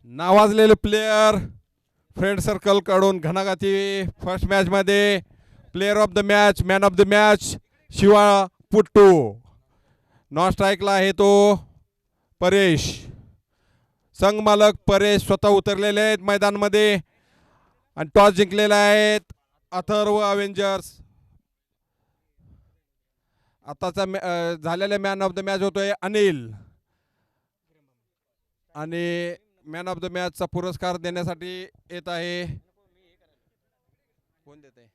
नावाजलेले player friend circle कडून घणाघाती फर्स्ट मॅच मध्ये player of the match man of the match Shiva Puttu. Non स्ट्राईकला आहे तो परेश. संघ मालक परेश स्वतः उतरलेले आहेत मैदानामध्ये आणि टॉस जिंकलेले आहेत अथर्व अवेंजर्स. आताचा झालेला मॅन ऑफ द मॅच होतोय अनिल आणि मॅन ऑफ द मॅचचा पुरस्कार देण्यासाठी येत आहे. कोण देत आहे?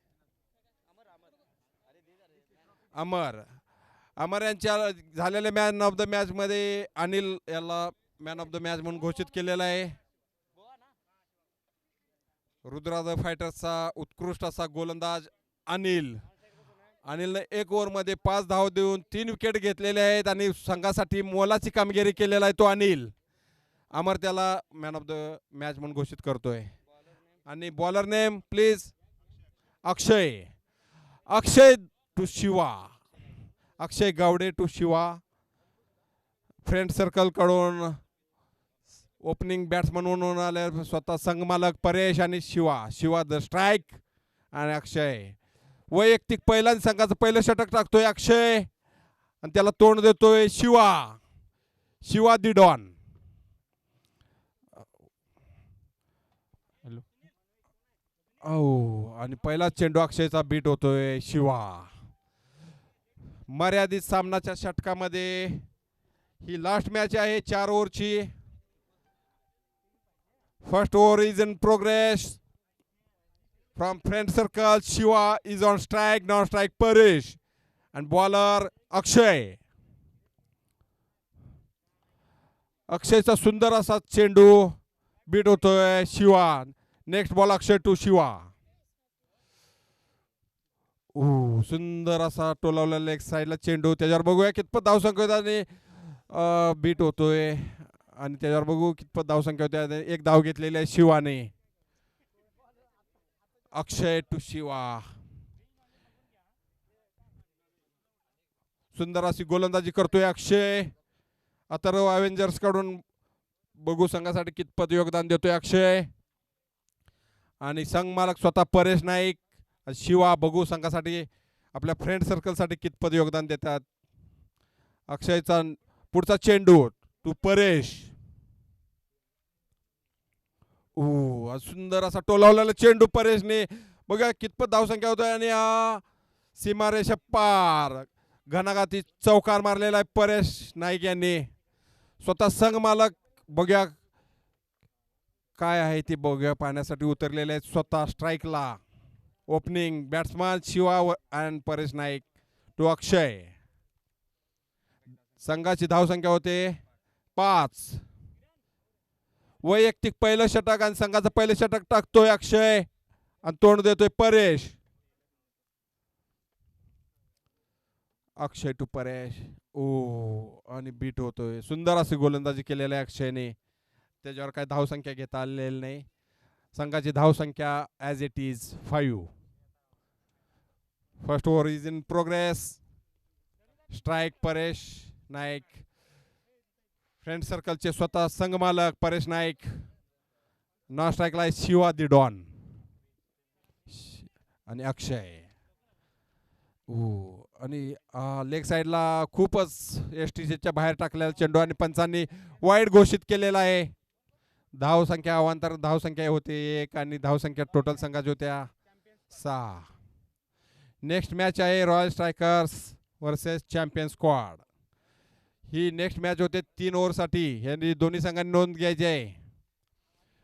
अमर. अमर यांच्या झालेल्या मॅन ऑफ द मॅच मध्ये अनिल याला मॅन ऑफ द मॅच म्हणून घोषित केलेला आहे. रुद्राज फायटर्सचा उत्कृष्ट असा गोलंदाज अनिल. अनिलने 1 ओव्हरमध्ये 5 धाव देऊन 3 विकेट घेतलेले आहेत आणि संघासाठी मोलाची कामगिरी केलेला आहे तो अनिल. अमर त्याला मॅन ऑफ द मॅच म्हणून घोषित करतोय. आणि bowler name please Akshay. Akshay to Shiva. Akshay Gawde to Shiva. Friend circle कडून ओपनिंग बॅट्समन म्हणून आले स्वतः संघमालक परेश आणि शिवा. शिवा द स्ट्राईक आणि अक्षय वैयक्तिक पहिला संघाचं पहिलं षटक टाकतोय अक्षय आणि त्याला तोंड देतोय शिवा. Shiva the don. आणि पहिला चेंडू अक्षयचा बीट होतोय शिवा. मर्यादित सामनाच्या षटकामध्ये ही लास्ट मॅच आहे 4 ओव्हरची. First over is in progress from friend circle. Shiva is on strike. Non strike Paresh and bowler Akshay. अक्षयचा सुंदर असा चेंडू बीट होतोय Shiva. Next ball Akshay to Shiva. सुंदर असा टोलावला लेग साईडला चेंडू. त्याच्यावर बघूया कितपत धावसंख्या बीट होतोय आणि त्याच्यावर बघू कितपत धावसंख्या होत्या. 1 धाव घेतलेली आहे शिवाने. अक्षय टू शिवा. सुंदर अशी गोलंदाजी करतोय अक्षय. अथर्व अवेंजर्स कडून बघू संघासाठी कितपत योगदान देतोय अक्षय. आणि संघ मालक स्वतः परेश नाईक. शिवा बघू संघासाठी आपल्या फ्रेंड सर्कलसाठी कितपत योगदान देतात. अक्षयचा पुढचा चेंडू टू परेश. सुंदर असा टोलावलेला चेंडू परेशने. बघा कितपत धावसंख्या होतोय आणि हा सीमारेषा पार घणाघाती चौकार मारलेला आहे परेश नाईक यांनी. स्वतः संघ मालक बघ्या काय आहे ते बघ्या पाहण्यासाठी उतरलेले आहेत स्वतः स्ट्राईकला. Opening batsman Shiva and Paresh Naik to Akshay. संघाची धावसंख्या होते 5. वैयक्तिक पहिलं षटक आणि संघाचं पहिलं षटक टाकतोय अक्षय आणि तोंड देतोय परेश. अक्षय टू परेश. आणि बीट होतोय. सुंदर अशी गोलंदाजी केलेली आहे अक्षयने. त्याच्यावर काय धावसंख्या घेता आलेली नाही. संघाची धावसंख्या as it is 5. First over is in progress. Strike Paresh Naik. Friend सर्कलचे स्वतः संघ मालक परेश नाईक. नॉन स्ट्राईकला शिवा दी डॉन आणि अक्षय. आणि लेग साईडला खूपच एसटीच्या बाहेर टाकलेला चेंडू आणि पंचांनी वाईड घोषित केलेला आहे. धावसंख्या अवांतर धावसंख्या होते 1 आणि धावसंख्या टोटल संघाच्या होत्या 6. नेक्स्ट मॅच आहे royal strikers versus champion squad. ही नेक्स्ट मॅच होते 3 ओव्हरसाठी. यांनी दोन्ही संघांनी नोंद घ्यायची आहे.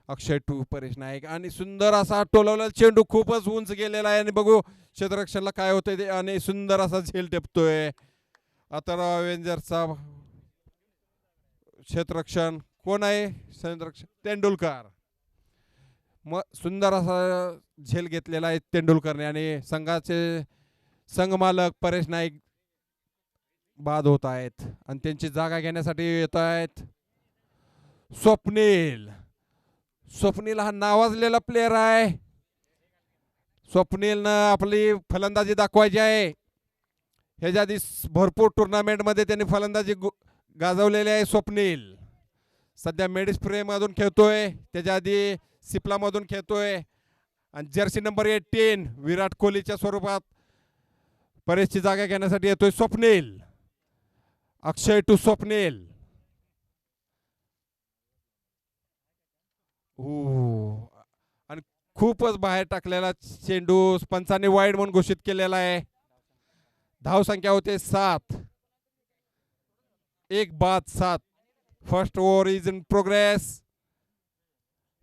अक्षय टू परेश नाईक आणि सुंदर असा टोलवलेला चेंडू खूपच उंच गेलेला आहे आणि बघू क्षेत्ररक्षणाला काय होतंय ते. आणि सुंदर असा झेल टेपतोय अथर्व अवेंजर्सचा क्षेत्ररक्षण. कोण आहे क्षेत्ररक्षण? तेंडुलकर. मग सुंदर असा झेल घेतलेला आहे तेंडुलकरने आणि संघाचे संघमालक परेश नाईक बाद होत आहेत आणि त्यांची जागा घेण्यासाठी येत आहेत स्वप्नील. स्वप्नील हा नावाजलेला प्लेयर आहे. स्वप्नीलनं आपली फलंदाजी दाखवायची आहे. ह्याच्या आधी भरपूर टुर्नामेंटमध्ये त्यांनी फलंदाजी गाजवलेली आहे स्वप्नील. सध्या मेडिस्प्रे मधून खेळतोय, त्याच्या आधी सिप्ला मधून खेळतोय. आणि जर्सी नंबर 18 विराट कोहलीच्या स्वरूपात परेशची जागा घेण्यासाठी येतोय स्वप्नील. अक्षय टू स्वप्नील. आणि खूपच बाहेर टाकलेला चेंडू पंचाने वाईड म्हणून घोषित केलेला आहे. धाव संख्या होते 7. 1 बाद 7. First over is in progress.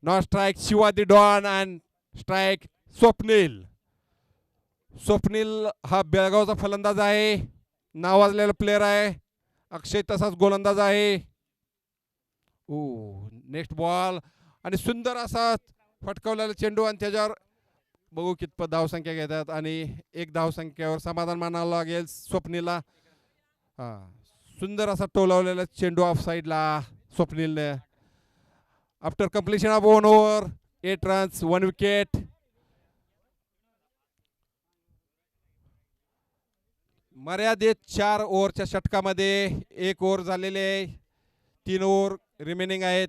Not strike Shiva the don and strike Swapnil. Swapnil हा बेळगावचा फलंदाज आहे, नावाजलेला प्लेअर आहे. अक्षय तसाच गोलंदाज आहे. नेक्स्ट बॉल आणि सुंदर असा फटकावलेला चेंडू आणि त्याच्यावर बघू कितपत धावसंख्या घेतात. आणि 1 धावसंख्येवर समाधान मानावं लागेल स्वप्नीलला. सुंदर असा टोलावलेला चेंडू ऑफ साईडला स्वप्नीलने. After completion of 1 over 8 runs 1 wicket. मर्यादित 4 ओव्हरच्या षटकामध्ये 1 ओव्हर झालेले आहे. 3 ओव्हर रिमेनिंग आहेत.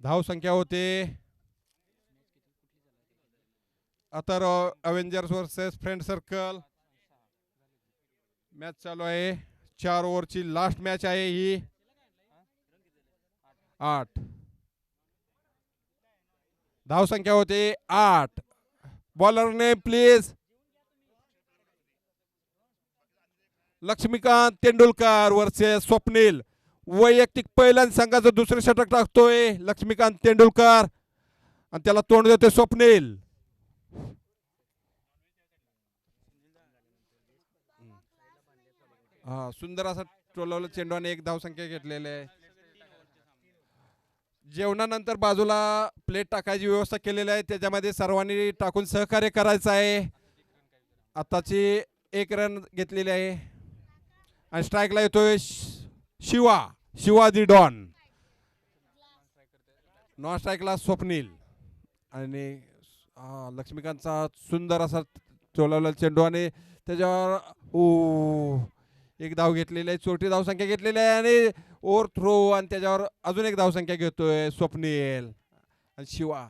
धाव संख्या होते अतर avengers versus friend circle. Match चालू आहे. 4 ओव्हरची लास्ट मॅच आहे ही. 8 धाव संख्या होते 8. Bowler name please. Laxmikant Tendulkar versus Swapnil. वैयक्तिक पहिल्यांदा संघाचं दुसरे षटक टाकतोय लक्ष्मीकांत तेंडुलकर आणि त्याला तोंड देतोय स्वप्नील. सुंदर असा टोलवला चेंडू आणि 1 धावसंख्या घेतलेली आहे. जेवणानंतर बाजूला प्लेट टाकायची व्यवस्था केलेली आहे, त्याच्यामध्ये सर्वांनी टाकून सहकार्य करायचं आहे. आताची 1 रन घेतलेली आहे आणि स्ट्राईकला येतोय Shiva the don. Non स्ट्राईकला Swapnil आणि लक्ष्मीकांतचा सुंदर असा टोलवलेला चेंडू आणि त्याच्यावर 1 धाव घेतलेली आहे. छोटी धावसंख्या घेतलेली आहे आणि ओव्हर थ्रो आणि त्याच्यावर अजून 1 धावसंख्या घेतोय स्वप्नील आणि शिवा.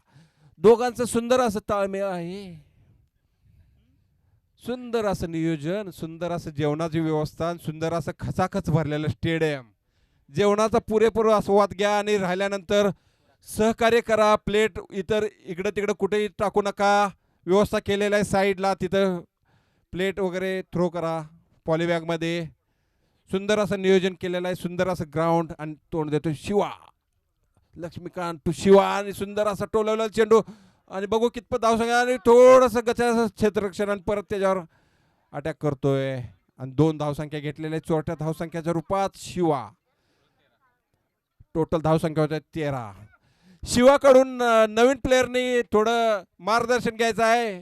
दोघांचं सुंदर असं ताळमेळ आहे. सुंदर असं नियोजन, सुंदर असं जेवणाची व्यवस्था, सुंदर असं खचाखच भरलेलं स्टेडियम. जेवणाचा पुरेपूर आस्वाद घ्या आणि राहिल्यानंतर सहकार्य करा. प्लेट इतर इकडं तिकडं कुठेही टाकू नका. व्यवस्था केलेलं आहे साईडला, तिथं प्लेट वगैरे थ्रो करा पॉलिबॅगमध्ये. सुंदर असं नियोजन केलेलं आहे. सुंदर असं ग्राउंड आणि तोंड देतो शिवा. लक्ष्मीकांत टू शिवा आणि सुंदर असा टोलवलेला चेंडू आणि बघू कितपत धावसंख्या आणि थोडंसं गचाचं क्षेत्ररक्षण आणि परत त्याच्यावर अटॅक करतोय आणि 2 धावसंख्या घेतलेल्या आहेत. चोरट्या धावसंख्याच्या रूपात शिवा. टोटल धावसंख्या होत्या 13. शिवाकडून नवीन प्लेअरनी थोडं मार्गदर्शन घ्यायचं आहे.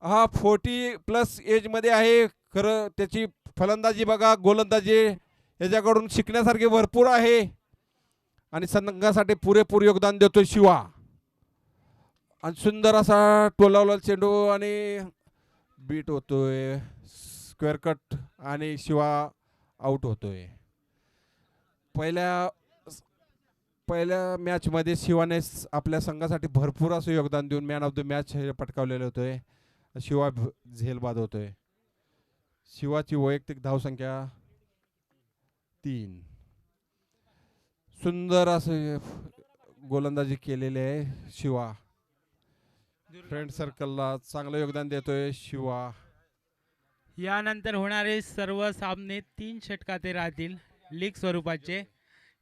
हा 40+ एजमध्ये आहे. खरं त्याची फलंदाजी बघा, गोलंदाजी याच्याकडून शिकण्यासारखे भरपूर आहे आणि संघासाठी पुरेपूर योगदान देतोय शिवा. आणि सुंदर असा टोलावलेला चेंडू आणि बीट होतोय स्क्वेअर कट आणि शिवा आउट होतोय. पहिल्या मॅचमध्ये शिवाने आपल्या संघासाठी भरपूर असं योगदान देऊन मॅन ऑफ द मॅच हे पटकावलेलं होतोय. शिवा झेल बाद होतोय. शिवाची वैयक्तिक धावसंख्या 3. सुंदर असे गोलंदाजी केलेली आहे शिवा. फ्रेंड सर्कलला चांगलं योगदान देतोय शिवा. यानंतर होणारे सर्व सामने 3 षटकाचे राहतील लीग स्वरूपाचे.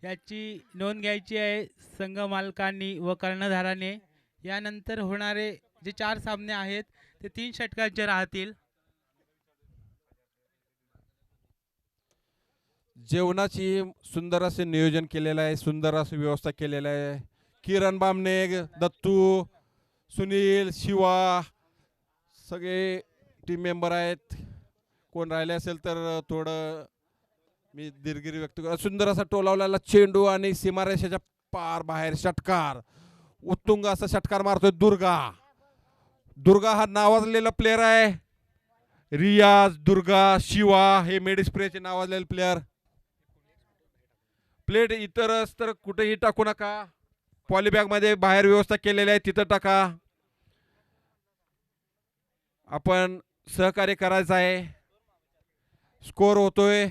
याची नोंद घ्यायची आहे संघ मालकांनी व कर्णधाराने. यानंतर होणारे जे 4 सामने आहेत ते 3 षटकांचे राहतील. जेवणाची सुंदर असे नियोजन केलेलं आहे, सुंदर अशी व्यवस्था केलेलं आहे. किरण बामणे, दत्तू, सुनील, शिवा सगळे टीम मेंबर आहेत. कोण राहिले असेल तर थोडं मी दिलगिरी व्यक्त करतो. सुंदर असा टोलावलेला चेंडू आणि सीमारेषेच्या पार बाहेर षटकार. उत्तुंग असा षटकार मारतोय दुर्गा हा नावाजलेला प्लेअर आहे. रियाज, दुर्गा, शिवा हे मेडिस्प्रेचे नावाजलेले प्लेअर. प्लेट इतरच तर कुठेही टाकू नका. पॉलिबॅगमध्ये बाहेर व्यवस्था केलेली आहे तिथं टाका. आपण सहकार्य करायचं आहे. स्कोर होतोय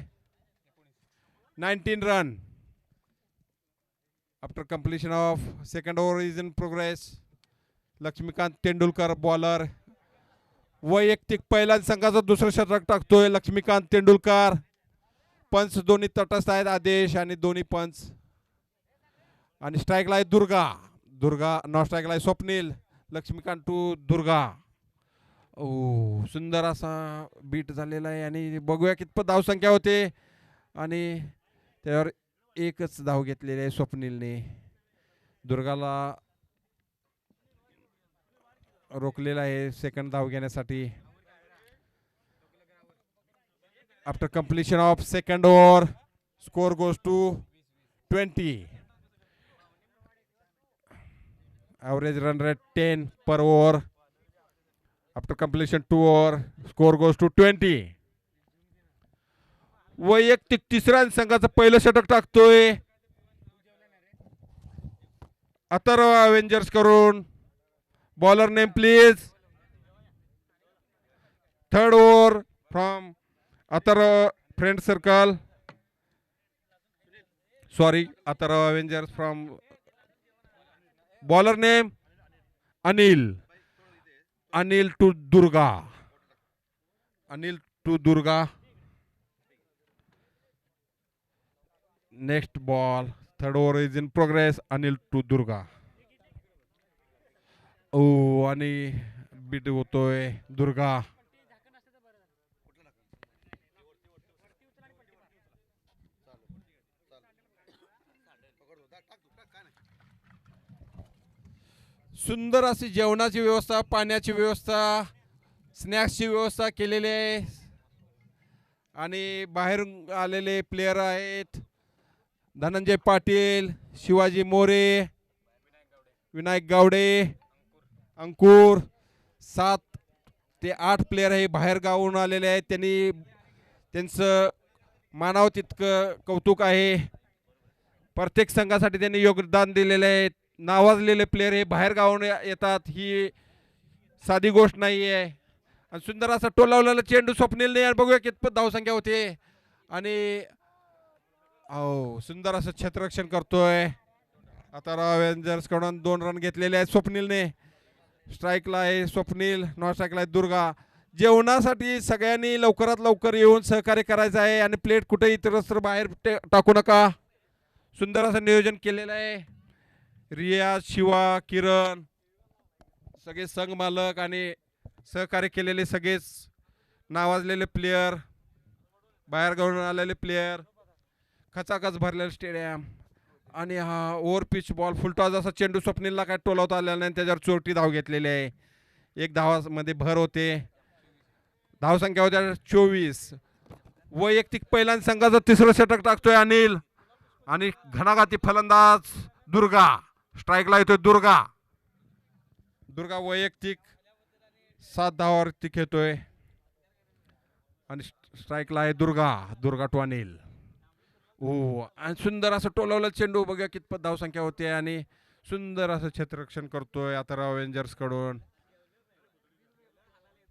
19 run. After completion of second over is in progress. Laxmikant Tendulkar bowler. वैयक्तिक पहिल्या संघाचं दुसरं षटक टाकतोय लक्ष्मीकांत तेंडुलकर. पंच दोन्ही तटस्थ आहेत आदेश आणि दोन्ही पंच. आणि स्ट्राईकला आहे दुर्गा नॉन स्ट्राईकला आहे स्वप्नील. लक्ष्मीकांत टू दुर्गा. ओ सुंदर असा बीट झालेला आहे आणि बघूया कितपत धावसंख्या होते. आणि त्यावर एकच धाव घेतलेली आहे स्वप्नीलने. दुर्गाला रोखलेला आहे सेकंड धाव घेण्यासाठी. After completion of second over score goes to 20. Average run rate 10 per over. After completion 2 over score goes to 20. वैयक्तिक तिसऱ्या संघाचं पहिलं षटक टाकतोय अथर्व अवेंजर्स करून. Bowler name please. Third over from Atharva friend circle. Sorry Atharva Avengers from. Bowler name Anil to Durga. Next ball. Third over is in progress. Anil to Durga. ओ आणि beat होतोय दुर्गा. सुंदर अशी जेवणाची व्यवस्था, पाण्याची व्यवस्था, स्नॅक्सची व्यवस्था केलेली आहे. आणि बाहेरून आलेले प्लेयर आहेत धनंजय पाटील, शिवाजी मोरे, विनायक गावडे, अंकुर. 7 ते 8 प्लेयर हे बाहेर गावून आलेले आहेत. त्यांचं मानावं तितकं कौतुक आहे. प्रत्येक संघासाठी त्यांनी योगदान दिलेले आहे. नावाजलेले प्लेयर हे बाहेर गावून येतात ही साधी गोष्ट नाही आहे. आणि सुंदर असा टोलावलेला चेंडू स्वप्नीलने. बघूया कितपत धावसंख्या होते. आणि सुंदर असं क्षेत्ररक्षण करतोय. आता अवेंजर्स कडून 2 रन घेतलेले आहेत स्वप्नीलने. स्ट्राईकला आहे स्वप्नील, नॉन स्ट्राईकला आहे दुर्गा. जेवणासाठी सगळ्यांनी लवकरात लवकर येऊन सहकार्य करायचं आहे. आणि प्लेट कुठे इतरत्र बाहेर टाकू नका. सुंदर असं नियोजन केलेलं आहे. रिया, शिवा, किरण सगळे संघ मालक आणि सहकार्य केलेले सगळेच नावाजलेले प्लेयर, बाहेर गावून आलेले प्लेयर, खचाखच भरलेलं स्टेडियम. आणि हा ओव्हर पिच बॉल फुलटॉस असा चेंडू स्वप्नीलला काय टोलवता आलेला नाही. त्याच्यावर चोरटी धाव घेतलेली आहे. 1 धावामध्ये भर होते. धावसंख्या होत्या 24. वैयक्तिक पहिल्या संघाचं तिसरं षटक टाकतोय अनिल. आणि घणाघाती फलंदाज दुर्गा. स्ट्राईकला येतोय दुर्गा वैयक्तिक 7 धावावरती खेळतोय. आणि स्ट्राईकला आहे दुर्गा टू अनिल. आणि सुंदर असं टोलवलं चेंडू. बघा कितपत धावसंख्या होते. आणि सुंदर असं क्षेत्ररक्षण करतोय आता अवेंजर्स कडून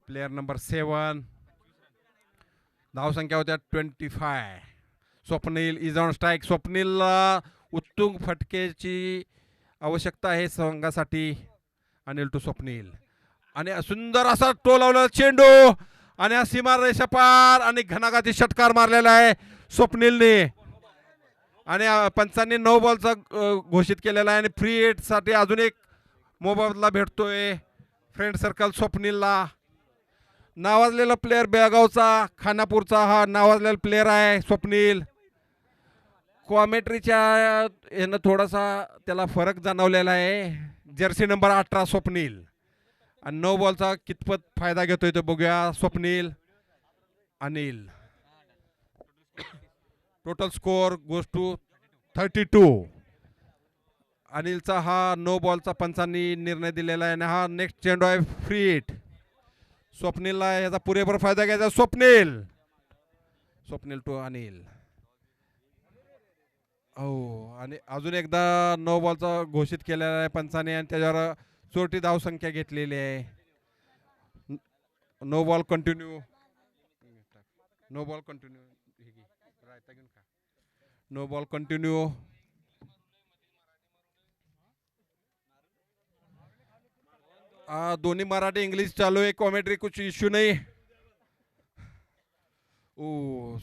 प्लेयर नंबर 7. धावसंख्या होत्या 25. Swapnil is on strike. स्वप्नीलला उत्तुंग फटकेची आवश्यकता आहे संघासाठी. अनिल टू स्वप्नील. आणि सुंदर असा टोलावलेला चेंडू. आणि सीमा रेषा पार. आणि घणाघाती षटकार मारलेला आहे स्वप्नीलने. आणि पंचांनी 9 बॉलचा घोषित केलेला आहे. आणि फ्री हिट साठी अजून एक मोबदला भेटतोय फ्रेंड सर्कल स्वप्नीलला. नावाजलेला प्लेयर बेळगावचा, खानापूरचा हा नावाजलेला प्लेयर आहे स्वप्नील. कॉमेंट्रीच्या यानं थोडासा त्याला फरक जाणवलेला आहे. Jersey number 18 Swapnil. आणि 9 बॉलचा कितपत फायदा घेतोय तो बघूया. Swapnil Anil. Total score goes to 32. अनिलचा हा 9 बॉलचा पंचांनी निर्णय दिलेला आहे. आणि हा नेक्स्ट चेंडू आहे फ्री हिट. स्वप्नीलला याचा पुरेपूर फायदा घ्यायचा. स्वप्नील टू अनिल. हो आणि अजून एकदा नो बॉलचा घोषित केलेला आहे पंचाने आणि त्याच्यावर चोरटी धावसंख्या घेतलेली आहे. No ball continue. No ball continue. No ball continue. दोन्ही मराठी इंग्लिश चालू आहे. कॉमेंट्री कुछ इश्यू नाही.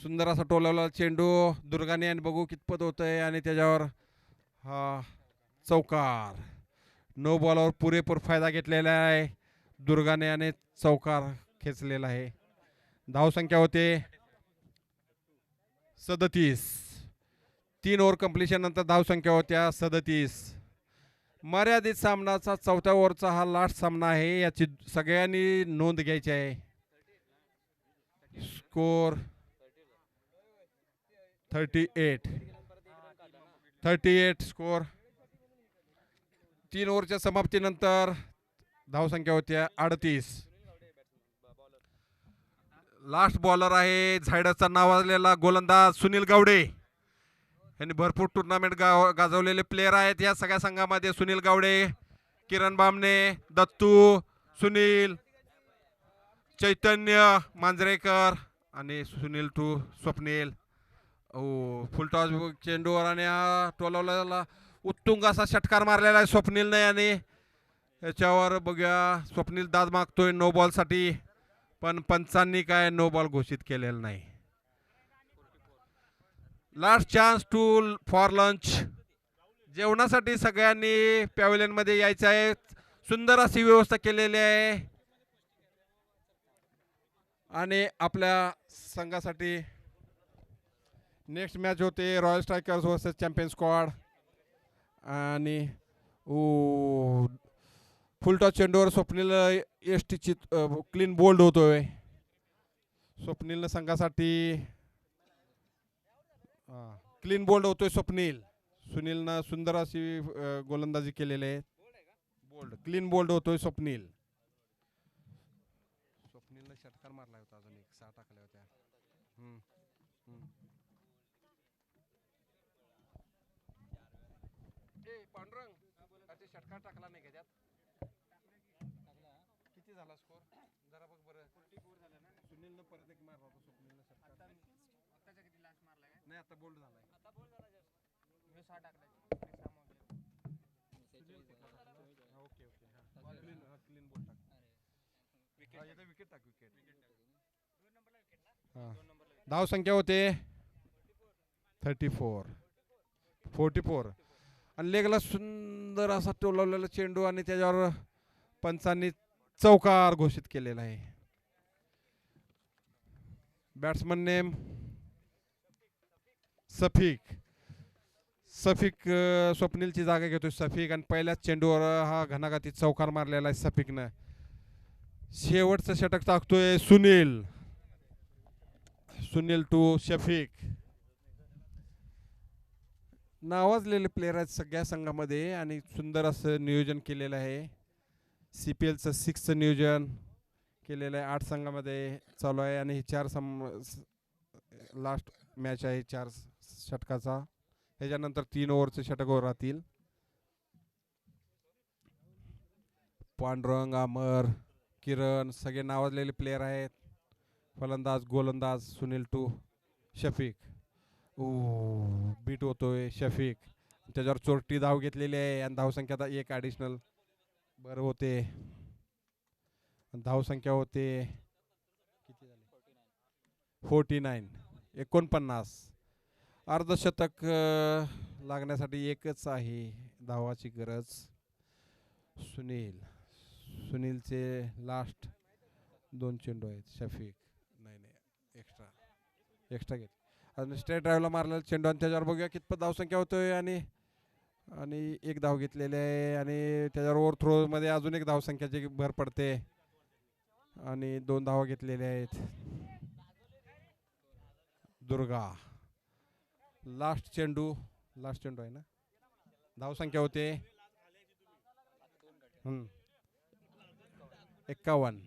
सुंदर असा टोलावला चेंडू दुर्गाने आणि बघू कितपत होतंय आणि त्याच्यावर हा चौकार. नो बॉलवर पुरेपूर फायदा घेतलेला आहे दुर्गाने आणि चौकार खेचलेला आहे. धावसंख्या होते 37. 3 ओव्हर कंप्लिशन नंतर धावसंख्या होत्या 37. मर्यादित सामनाचा चौथ्या ओव्हरचा हा लास्ट सामना आहे. याची सगळ्यांनी नोंद घ्यायची आहे. Score 38 score. 3 ओव्हरच्या समाप्तीनंतर धावसंख्या होत्या 38. लास्ट बॉलर आहे झायडसचा नावाजलेला गोलंदाज सुनील गावडे. यांनी भरपूर टुर्नामेंट गाजवलेले प्लेयर आहेत या सगळ्या संघामध्ये. सुनील गावडे, किरण बामणे, दत्तू, सुनील, चैतन्य मांजरेकर आणि सुनील टू स्वप्नील. फुलटॉस चेंडूवर आणि हा टोलावलेला उत्तुंग असा षटकार मारलेला आहे स्वप्नीलने आणि याच्यावर बघूया स्वप्नील दाद मागतोय नो बॉलसाठी पण पंचांनी काय नो बॉल घोषित केलेला नाही. Last chance to for lunch. जेवणासाठी सगळ्यांनी पॅव्हलियन मध्ये यायचं आहे. सुंदर अशी व्यवस्था केलेली आहे आणि आपल्या संघासाठी नेक्स्ट मॅच होते royal strikers versus champion squad आणि फुलटॉस चेंडूवर स्वप्नील एसटीची क्लीन बोल्ड होतोय. स्वप्नीलनं संघासाठी क्लीन बोल्ड होतोय स्वप्नील. सुनीलनं सुंदर अशी गोलंदाजी केलेली आहे. बोल्ड क्लीन बोल्ड होतोय स्वप्नील. स्वप्नीलनं षटकार मारला होता अजून एक 6 टाकल्या होत्या. पांडुरंग षटकार टाकला नाही का त्यात? किती झाला स्कोर जरा बघ बरं. 44 झाला ना. सुनीलनं परत एक मारला होता स्वप्नीलनं षटकार. आताचा किती लास्ट मारला का? नाही आता बोल्ड झालाय. आता बोल्ड झाला जस्ट. मी 6 टाकलाय. ओके ओके हां क्लीन बोल्ड टाक. विकेट येते विकेट टाक विकेट. 2 नंबरला विकेट ना? हां. धाव संख्या होते 44 आणि लेगला सुंदर असा टोलवलेला चेंडू आणि त्याच्यावर पंचांनी चौकार घोषित केलेला आहे. बॅट्समन नेम सफिक स्वप्नीलची जागा घेतोय सफिक आणि पहिल्याच चेंडूवर हा घणाघाती चौकार मारलेला आहे सफिकनं. शेवटचं षटक टाकतोय सुनील टू शफिक. नावाजलेले प्लेयर आहेत सगळ्या संघामध्ये आणि सुंदर असं नियोजन केलेलं आहे. CPLचं 6चं नियोजन केलेलं आहे. 8 संघामध्ये चालू आहे आणि ही 4 लास्ट मॅच आहे 4 षटकाचा. ह्याच्यानंतर 3 ओव्हरचे षटक राहतील. पांडुरंग, अमर, किरण सगळे नावाजलेले प्लेयर आहेत. फलंदाज गोलंदाज सुनील टू शफिक. बीट होतोय शफिक. त्याच्यावर चोरटी धाव घेतलेली आहे आणि धावसंख्या आता 1 ॲडिशनल बरं होते. धावसंख्या होते किती झाली 49. अर्धशतक लागण्यासाठी एकच आहे धावाची गरज. सुनीलचे लास्ट 2 चेंडू आहेत. शफिक नाही एक्स्ट्रा घेत आणि स्ट्रेट ड्राईव्हला मारलेला चेंडू आणि त्याच्यावर बघूया कितपत धावसंख्या होतोय आणि 1 धाव घेतलेली आहे आणि त्याच्यावर ओव्हर थ्रो मध्ये अजून 1 धावसंख्याची भर पडते आणि 2 धावा घेतलेल्या आहेत. दुर्गा लास्ट चेंडू आहे ना. धावसंख्या होते 51.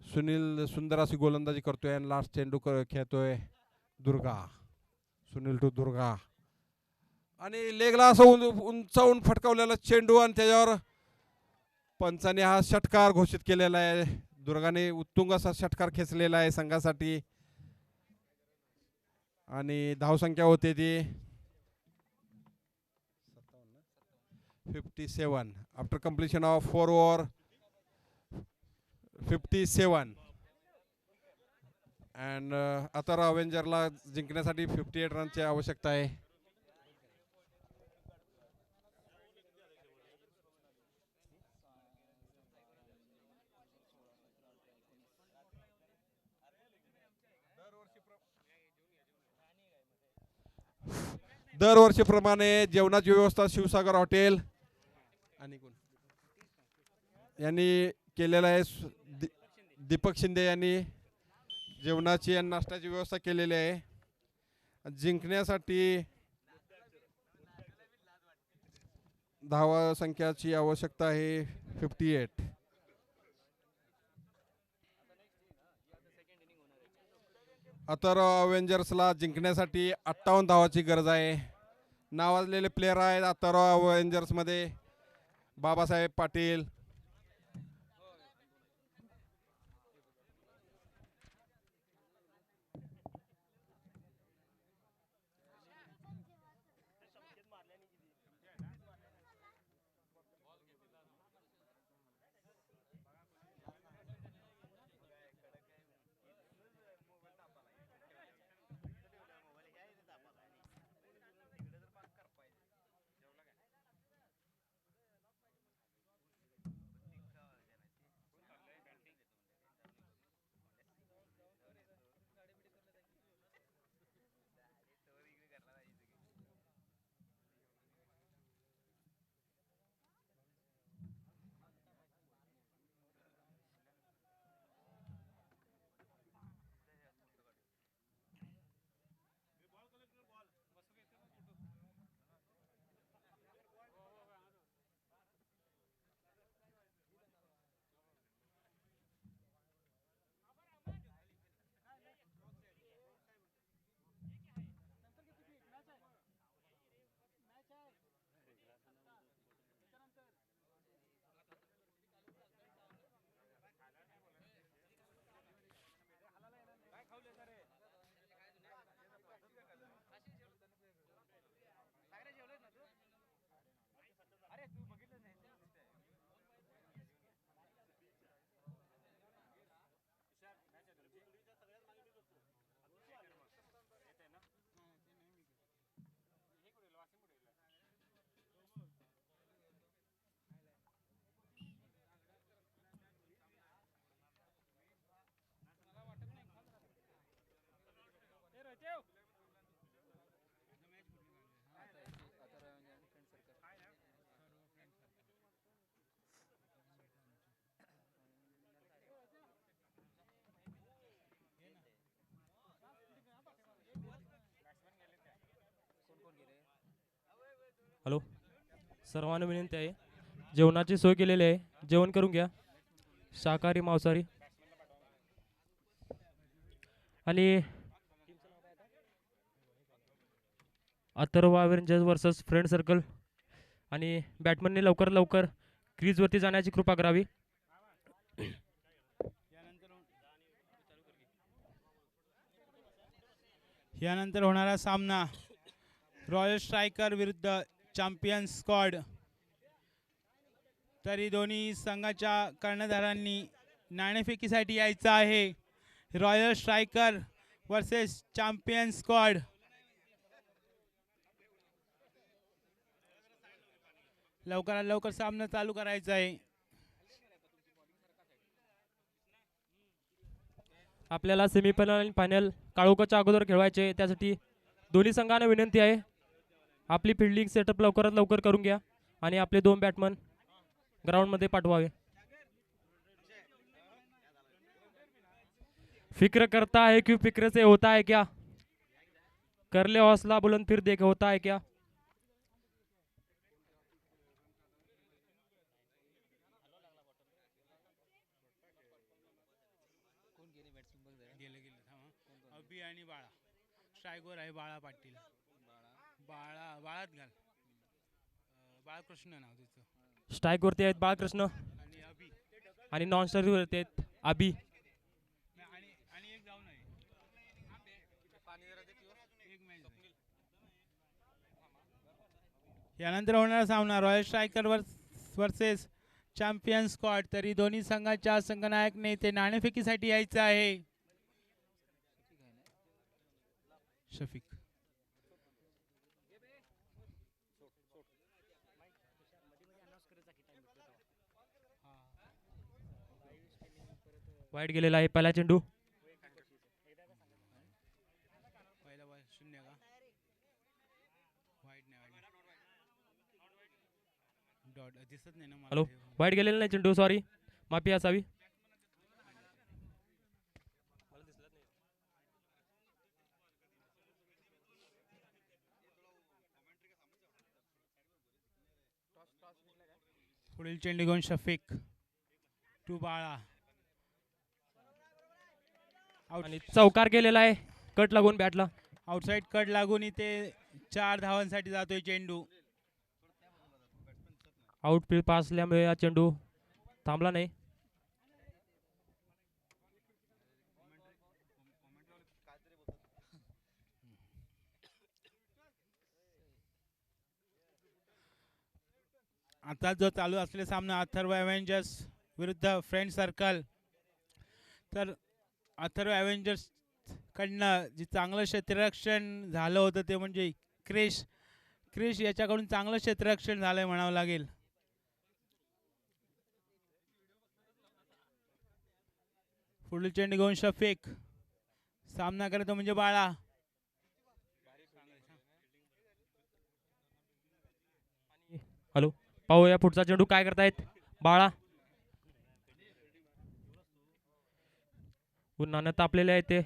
सुनील सुंदर अशी गोलंदाजी करतोय आणि लास्ट चेंडू खेळतोय दुर्गा. सुनील टू दुर्गा आणि लेगला असं उंचावून फटकावलेला चेंडू आणि त्याच्यावर पंचाने हा षटकार घोषित केलेला आहे. दुर्गाने उत्तुंग असा षटकार खेचलेला आहे संघासाठी आणि धावसंख्या होते ती 57 after completion of 4 over 57 and आता अवेंजरला जिंकण्यासाठी 58 रनची आवश्यकता आहे. दरवर्षीप्रमाणे जेवणाची व्यवस्था शिवसागर हॉटेल आणि कोण यांनी केलेलं आहे. दीपक शिंदे यांनी जेवणाची आणि नाश्त्याची व्यवस्था केलेली आहे. जिंकण्यासाठी धावा संख्याची आवश्यकता आहे 58. अतर अवेंजर्सला जिंकण्यासाठी 58 धावाची गरज आहे. नावाजलेले प्लेयर आहेत अतर अवेंजर्समध्ये बाबासाहेब पाटील, हॅलो, सर्वांना विनंती आहे, जेवणाची सोय केलेली आहे, जेवण करून घ्या, शाकाहारी मांसाहारी. आणि Atharva Avengers versus friend circle आणि बॅटमनने लवकर लवकर क्रीजवरती जाण्याची कृपा करावी. यानंतर होणारा सामना रॉयल स्ट्रायकर विरुद्ध चॅम्पियन स्क्वॉड. तरी दोन्ही संघाच्या कर्णधारांनी नाणेफेकीसाठी यायचं आहे. Royal striker versus champion squad. लवकरात लवकर सामना चालू करायचा आहे. आपल्याला सेमीफायनल आणि फायनल काळोखाच्या अगोदर खेळवायचे. त्यासाठी दोन्ही संघांना विनंती आहे, आपली फिल्डिंग सेटअप लवकरात लवकर करून घ्या आणि आपले 2 बॅट्समन ग्राउंडमध्ये पाठवावे. फिक्र करता है क्यों, फिक्र से होता है क्या, कर ले हौसला बुलंद फिर देख होता है क्या. अभि आणि बाळा स्ट्रायकर आहे, बाळा पाटील. बाळात घाल. बाळकृष्ण नाव त्याचं. स्ट्राईक वरती आहेत बाळकृष्ण आणि अभि. आणि नॉन स्ट्राईक वरती आहेत अभि. आणि एक जाऊ नये. एक match झाली. यानंतर होणारा सामना royal striker versus champion squad. तरी दोन्ही संघाच्या संघनायक नेते नाणेफेकीसाठी यायचं आहे. शफिक. वाईट गेलेला आहे पहिला चेंडू. पहिला बॉल 0 का? वाईट नाही. डॉट दिसत नाही ना मला. हॅलो वाईट गेलेला नाही चेंडू सॉरी माफी असावी. पुढील चेंडू घेऊन शफिक टू बाळा. आणि चौकार गेलेला आहे कट लागून बॅटला. आउटसाइड कट लागून इथे 4 धावांसाठी जातोय चेंडू. आउटफील्ड पास असल्यामुळे हा चेंडू थांबला नाही. आता जो चालू असलेला सामना अथर्व अव्हेंजर्स विरुद्ध फ्रेंड सर्कल. तर अथर्व अव्हेंजर्स कडनं जे चांगलं क्षेत्ररक्षण झालं होतं ते म्हणजे क्रिश याच्याकडून चांगलं क्षेत्ररक्षण झालंय म्हणावं लागेल. पुढील चेंडू घेऊन शफिक. सामना करतो म्हणजे बाळा. हॅलो पाहूया पुढचा चेंडू काय करतायत बाळा. उन्हानं तापलेले आहे ते.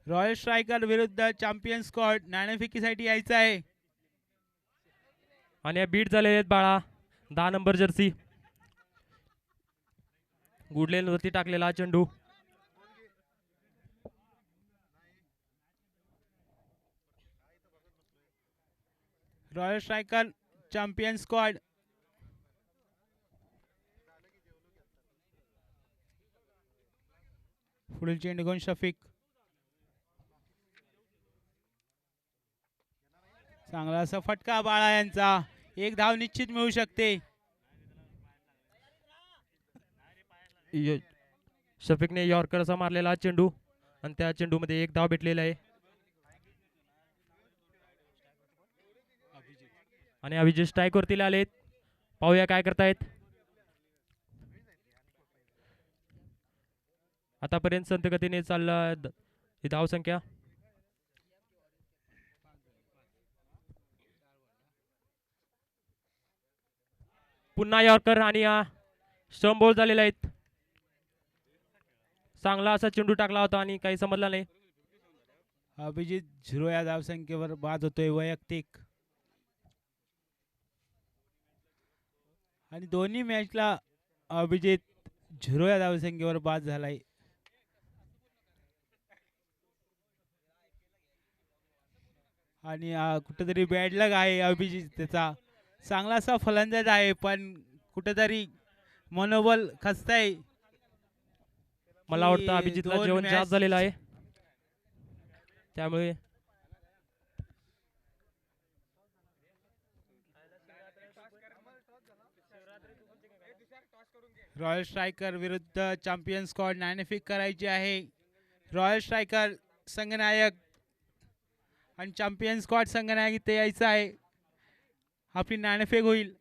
रॉयल स्ट्रायकर विरुद्ध चॅम्पियन स्क्वॉड नाणेफेकीसाठी यायचं आहे. आणि बीट झालेले आहेत बाळा 10 नंबर जर्सी. गुडलेन वरती टाकलेला हा चेंडू. Royal striker champion squad. पुढील चेंडू घेऊन शफिक. चांगला असा फटका बाळा यांचा. 1 धाव निश्चित मिळू शकते. शफिकने यॉर्करचा मारलेला हा चेंडू आणि त्या चेंडूमध्ये 1 धाव भेटलेला आहे. आणि अभिजित स्ट्राईक वरती आलेत. पाहूया काय करतायत. आतापर्यंत संत गतीने चालला ही धाव संख्या. पुन्हा यॉर्कर आणि स्टंप बॉल झालेला आहेत. चांगला असा चेंडू टाकला होता आणि काही समजला नाही. अभिजित 0 या धावसंख्येवर बाद होतोय वैयक्तिक. आणि दोन्ही मॅचला अभिजित 0 या धावसंख्येवर बाद झालाय. आणि कुठेतरी बॅड लक आहे अभिजित त्याचा. चांगला असा फलंदाज आहे पण कुठेतरी मनोबल खचतंय. मला वाटतं अभिजितला जेवण जास्त झालेलं आहे त्यामुळे. रॉयल स्ट्रायकर विरुद्ध चॅम्पियन स्क्वॉड नाणेफेक करायची आहे. रॉयल स्ट्रायकर संघनायक आणि चॅम्पियन स्क्वॉड संघनायक इथे यायचं आहे. आपली नाणेफेक होईल.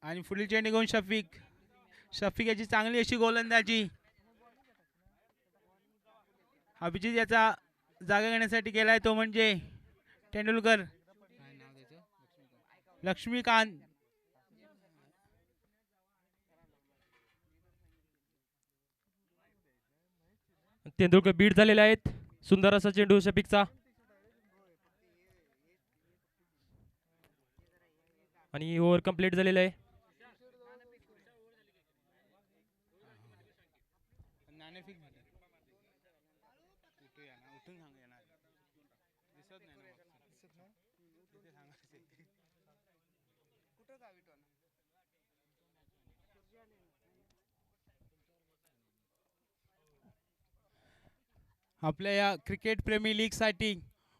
आणि पुढील चेंडू घेऊन शफिक याची चांगली अशी गोलंदाजी. अभिजित याचा जागा घेण्यासाठी गेलाय तो म्हणजे तेंडुलकर. लक्ष्मीकांत. तेंडुलकर बीट झालेले आहेत. सुंदर असा चेंडू शफिकचा. आणि ओव्हर कंप्लीट झालेलं आहे. कुठून सांग येणार दिसत नाही ना दिसत नाही तिथे सांगायचं कुठं गावी टोना आपल्या या क्रिकेट प्रेमी लीगसाठी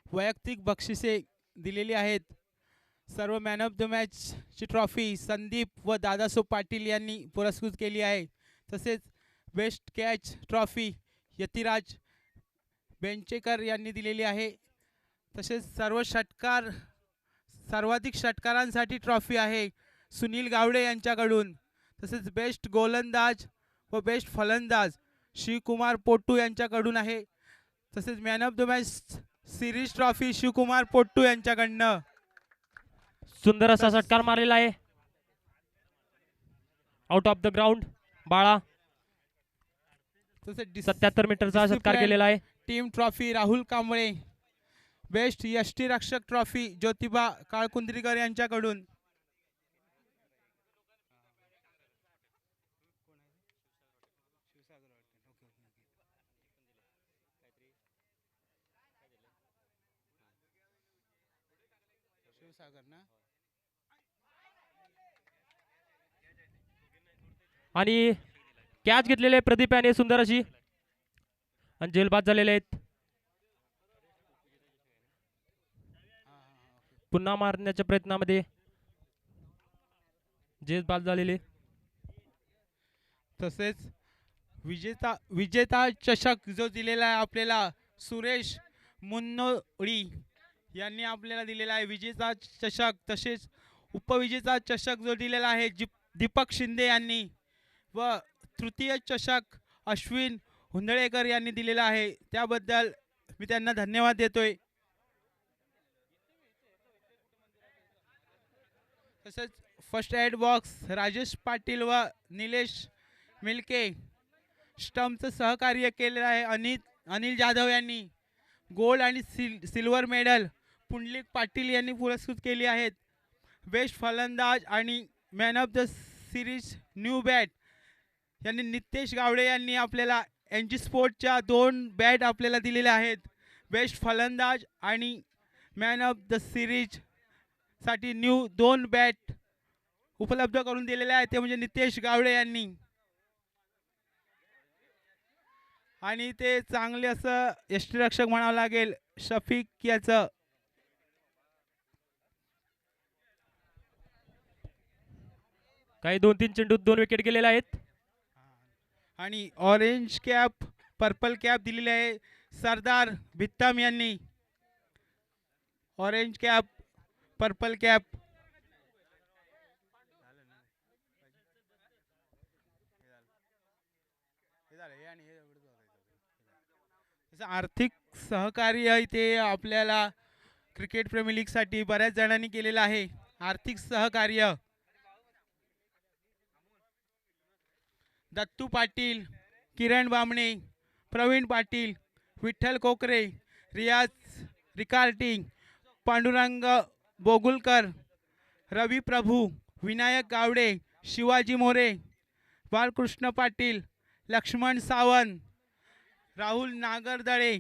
वैयक्तिक बक्षिसे दिलेली आहेत. सर्व मॅन ऑफ द मॅचची ट्रॉफी संदीप व दादासाहेब पाटील यांनी पुरस्कृत केली आहे. तसेच best catch trophy Yatiraj Benchekar यांनी दिलेली आहे. तसेच सर्वाधिक षटकारांसाठी ट्रॉफी आहे सुनील गावडे यांच्याकडून. तसेच बेस्ट गोलंदाज व बेस्ट फलंदाज शिवकुमार पोट्टू यांच्याकडून आहे. तसेच man of the match series trophy Shivkumar Pottu यांच्याकडनं. सुंदर असा षटकार मारलेला आहे आउट ऑफ द ग्राउंड. बाळा तसेच 77 मीटरचा षटकार केलेला आहे. Team trophy Rahul Kamble. Best यष्टीरक्षक ट्रॉफी ज्योतिबा काळकुंद्रीकर यांच्याकडून. आणि कॅच घेतलेले आहे प्रदीप याने सुंदर अशी आणि जेलबाद झालेले आहेत. पुन्हा मारण्याच्या प्रयत्नामध्ये जेलबाद झालेले. तसेच विजेता चषक जो दिलेला आहे आपल्याला सुरेश मुन्नोळी यांनी आपल्याला दिलेला आहे विजेता चषक. तसेच उपविजेता चषक जो दिलेला आहे दीपक शिंदे यांनी व तृतीय चषक अश्विन हुंदळेकर यांनी दिलेला आहे. त्याबद्दल मी त्यांना धन्यवाद देतोय. तसेच first aid box Rajesh Patil व निलेश मिल्के. स्टंपचं सहकार्य केलेलं आहे अनिल जाधव यांनी. गोल्ड आणि सिल्वर मेडल पुंडलिक पाटील यांनी पुरस्कृत केली आहेत. बेस्ट फलंदाज आणि man of the series new bat यांनी नितेश गावडे यांनी आपल्याला एनजी स्पोर्टच्या 2 बॅट आपल्याला दिलेल्या आहेत. बेस्ट फलंदाज आणि मॅन ऑफ द सिरीज साठी 2 बॅट उपलब्ध करून दिलेले आहेत ते म्हणजे नितेश गावडे यांनी. आणि ते चांगले असं यष्टीरक्षक म्हणावं लागेल शफिक याचं. काही 2-3 चेंडूत 2 विकेट गेलेले आहेत. आणि ऑरेंज कॅप पर्पल कॅप दिलेली आहे सरदार भित्तम यांनी. Orange cap purple cap. आर्थिक सहकार्य इथे आपल्याला क्रिकेट प्रेमी लीग साठी बऱ्याच जणांनी केलेलं आहे. आर्थिक सहकार्य दत्तू पाटील, किरण बामणे, प्रवीण पाटील, विठ्ठल कोकरे, रियाज रिकार्टिंग, पांडुरंग बोगुलकर, रवी प्रभू, विनायक गावडे, शिवाजी मोरे, बालकृष्ण पाटील, लक्ष्मण सावंत, राहुल नागरदळे,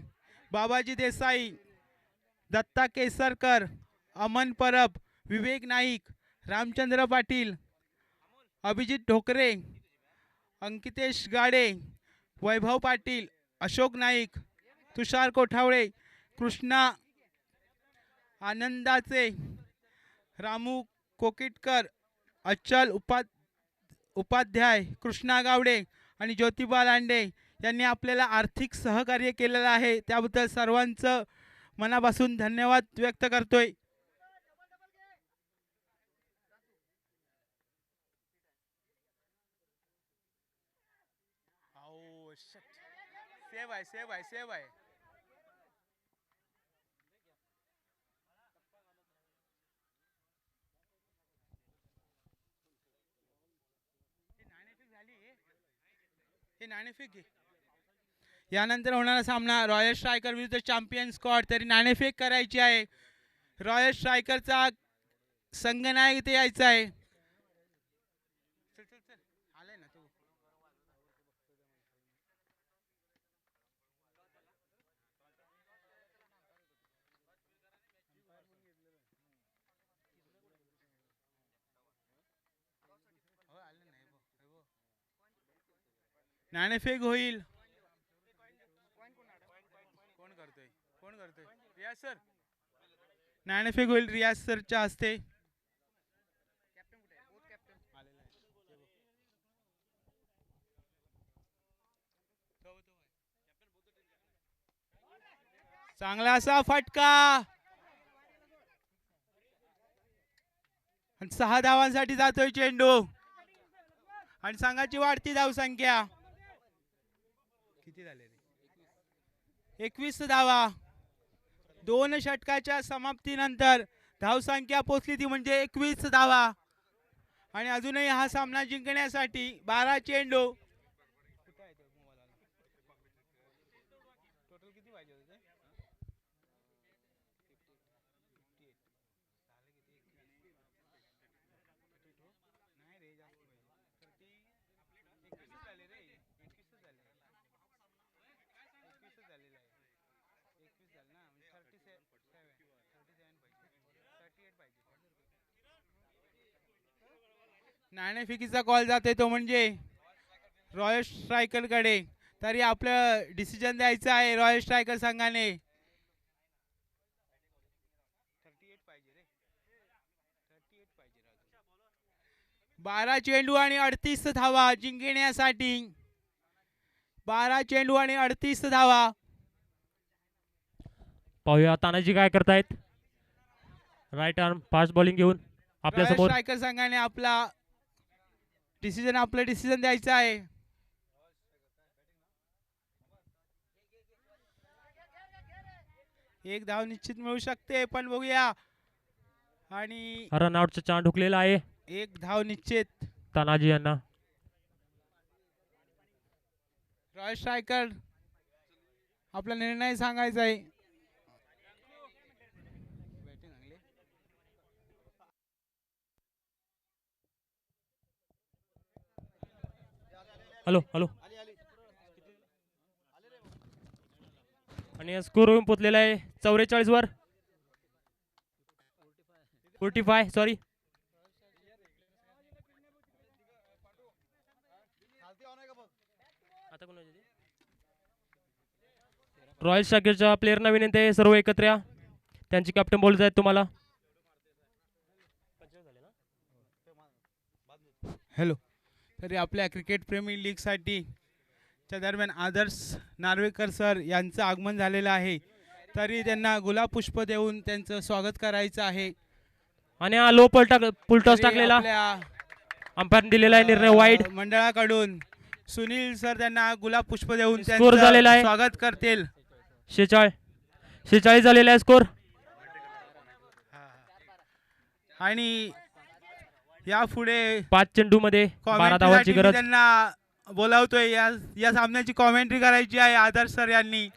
बाबाजी देसाई, दत्ता केसरकर, अमन परब, विवेक नाईक, रामचंद्र पाटील, अभिजित ढोकरे, अंकितेश गाडे, वैभव पाटील, अशोक नाईक, तुषार कोठावळे, कृष्णा आनंदाचे, रामू कोकिटकर, अचल उपाध्याय, कृष्णा गावडे आणि ज्योतिबा लांडे यांनी आपल्याला आर्थिक सहकार्य केलेलं आहे. त्याबद्दल सर्वांचं मनापासून धन्यवाद व्यक्त करतोय. सेव आहे. हे नाणेफेक घे. यानंतर होणारा सामना रॉयल स्ट्रायकर विरुद्ध चॅम्पियन स्क्वॉड. तरी नाणेफेक करायची आहे. रॉयल स्ट्रायकरचा संघनायक इथे यायचा आहे. आलाय ना तू. नाणेफेक होईल. कोण करतोय रियाज सर. नाणेफेक होईल रियाज सरच्या हस्ते. चांगला असा फटका आणि 6 धावांसाठी जातोय चेंडू आणि संघाची वाढती धावसंख्या किती झाले रे? 21 धावा. 2 षटकाच्या समाप्तीनंतर धावसंख्या पोहोचली ती म्हणजे 21 धावा आणि अजूनही हा सामना जिंकण्यासाठी 12 चेंडू. नाणेफेकीचा कॉल जाते तो म्हणजे रॉयल स्ट्रायकर कडे. तरी आपलं डिसिजन द्यायचं आहे रॉयल स्ट्रायकर संघाने. 12 चेंडू आणि 38 धावा जिंकण्यासाठी. 12 चेंडू आणि 38 धावा. पाहूया तानाजी काय करतायत. राईट आर्म फास्ट बॉलिंग घेऊन आपल्या रॉयल समोर. स्ट्रायकर संघाने आपलं डिसिजन द्यायचं आहे. एक धाव निश्चित मिळू शकते पण बघूया. आणि रनआउटचा चांद हुकलेला आहे एक धाव निश्चित तानाजी यांना. रॉयल स्ट्रायकर आपला निर्णय सांगायचा आहे. Hello hello. आणि स्कोर होऊन पोचलेला आहे 44 वर. 45 सॉरी. रॉयल स्ट्रायकरच्या प्लेअरना विनंती आहे सर्व एकत्र या. त्यांची कॅप्टन बोलत आहेत तुम्हाला. हॅलो. तरी आपल्या क्रिकेट प्रेमी लीगसाठी च्या दरम्यान आदर्श नार्वेकर सर यांचं आगमन झालेलं आहे. तरी त्यांना गुलाब पुष्प देऊन त्यांचं स्वागत करायचं आहे. आणि हा लो पुलटॉस टाकलेला अंपायर दिलेला आहे निर्णय वाईड. मंडळाकडून सुनील सर त्यांना गुलाब पुष्प देऊन स्कोर झालेला आहे. स्वागत करतील. 46 झालेला आहे स्कोर. आणि यापुढे 5 चेंडू मध्ये 12 धावांची गरज. त्यांना बोलावतोय या सामन्याची कॉमेंट्री करायची आहे आदर्श सर यांनी.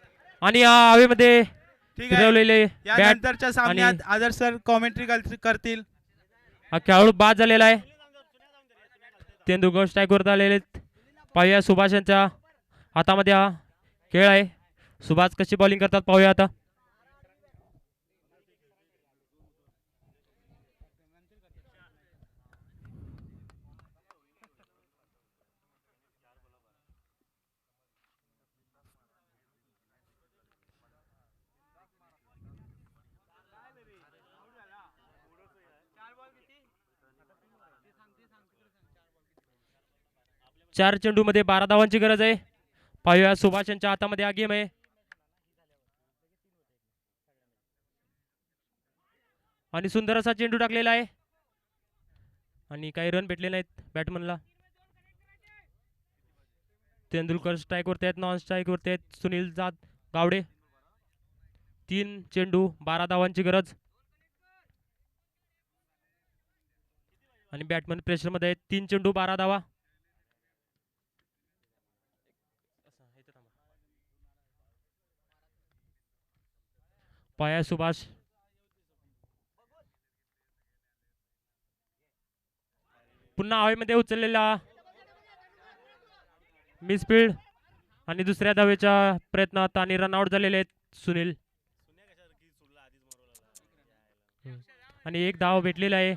आणि हवेमध्ये ठीक आहे. फिरवलेले या बॅट नंतरच्या सामन्यात आदर्श सर कॉमेंट्री करतील. हा खेळाडू बाद झालेला आहे. तेंदुलकर स्ट्राईकवर आलेले. पाहूया सुभाष यांच्या हातामध्ये हा खेळ आहे. सुभाष कशी बॉलिंग करतात पाहूया आता. चार चेंडू मध्ये 12 धावांची गरज आहे. पाहूया सुभाष यांच्या हातामध्ये हा गेम आहे. आणि सुंदर असा चेंडू टाकलेला आहे आणि काही रन भेटले नाहीत बॅटमनला. तेंदुलकर स्ट्राईक वरती आहेत. नॉन स्ट्राईक वरती आहेत सुनील गावडे. 3 चेंडू 12 धावांची गरज. आणि बॅटमन प्रेशर मध्ये आहेत. 3 चेंडू 12 धावा. पाया सुभाष पुन्हा हवेमध्ये उचललेला मिसफील्ड आणि दुसऱ्या धावेच्या प्रयत्नात आणि रनआउट झालेले आहेत सुनील. आणि एक धाव भेटलेला आहे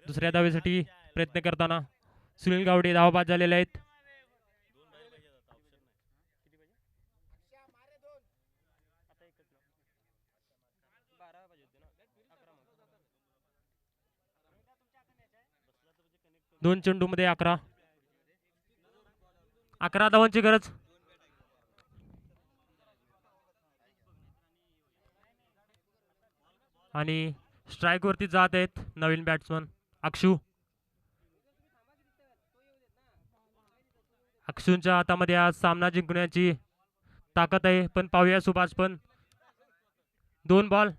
दुसऱ्या धावेसाठी प्रयत्न करताना. सुनील गावडे धाव बाद झालेले आहेत. 2 चेंडूमध्ये 11 धावांची गरज. आणि स्ट्राईक वरती जात आहेत नवीन बॅट्समन अक्षू. अक्षूंच्या हातामध्ये आज सामना जिंकण्याची ताकद आहे. पण पाहूया सुभाष पण 2 बॉल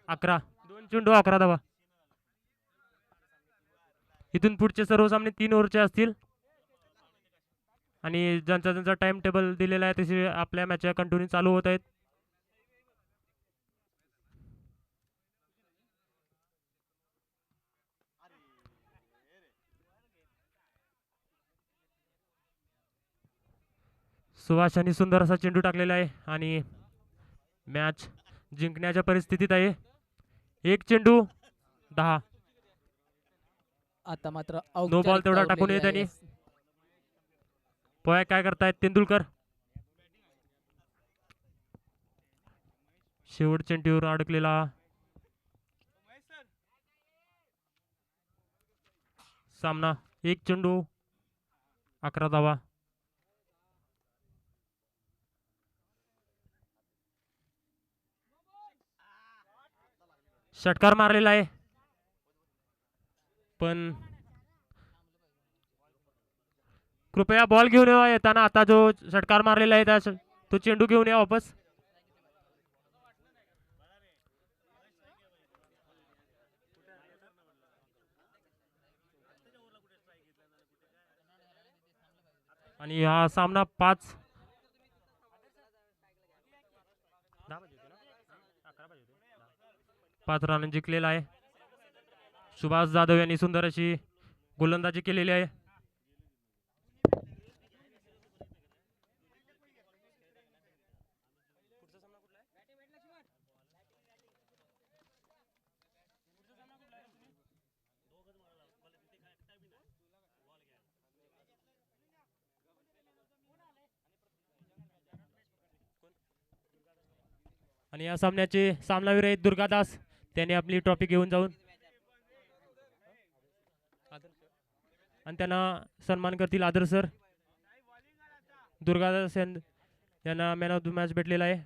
11 2 चेंडू 11 धावा. इथून पुढचे सर्व सामने 3 ओव्हरचे असतील आणि ज्यांचा ज्यांचा टाइम टेबल दिलेला आहे तसे आपल्या मॅच कंटिन्यू चालू होत आहेत. सुभाष यांनी सुंदर असा चेंडू टाकलेला आहे आणि मॅच जिंकण्याच्या परिस्थितीत आहे. 1 चेंडू 10. आता मात्र नो बॉल तेवढा टाकून येत त्यांनी. पोया काय करतायत तेंडुलकर. शेवट चेंडूवर अडकलेला सामना. 1 चेंडू 11 धावा. षटकार मारलेला आहे पण कृपया बॉल घेऊन येताना आता जो षटकार मारलेला आहे तो चेंडू घेऊन या वापस. आणि हा सामना 5 रन जिंकलेला आहे. सुभाष जाधव यांनी सुंदर अशी गोलंदाजी केलेली आहे. आणि या सामन्याचे सामनावीर आहेत दुर्गादास. त्यांनी आपली ट्रॉफी घेऊन जाऊन आणि त्यांना सन्मान करतील आदर सर. दुर्गादास यांना मॅन ऑफ द मॅच भेटलेला आहे.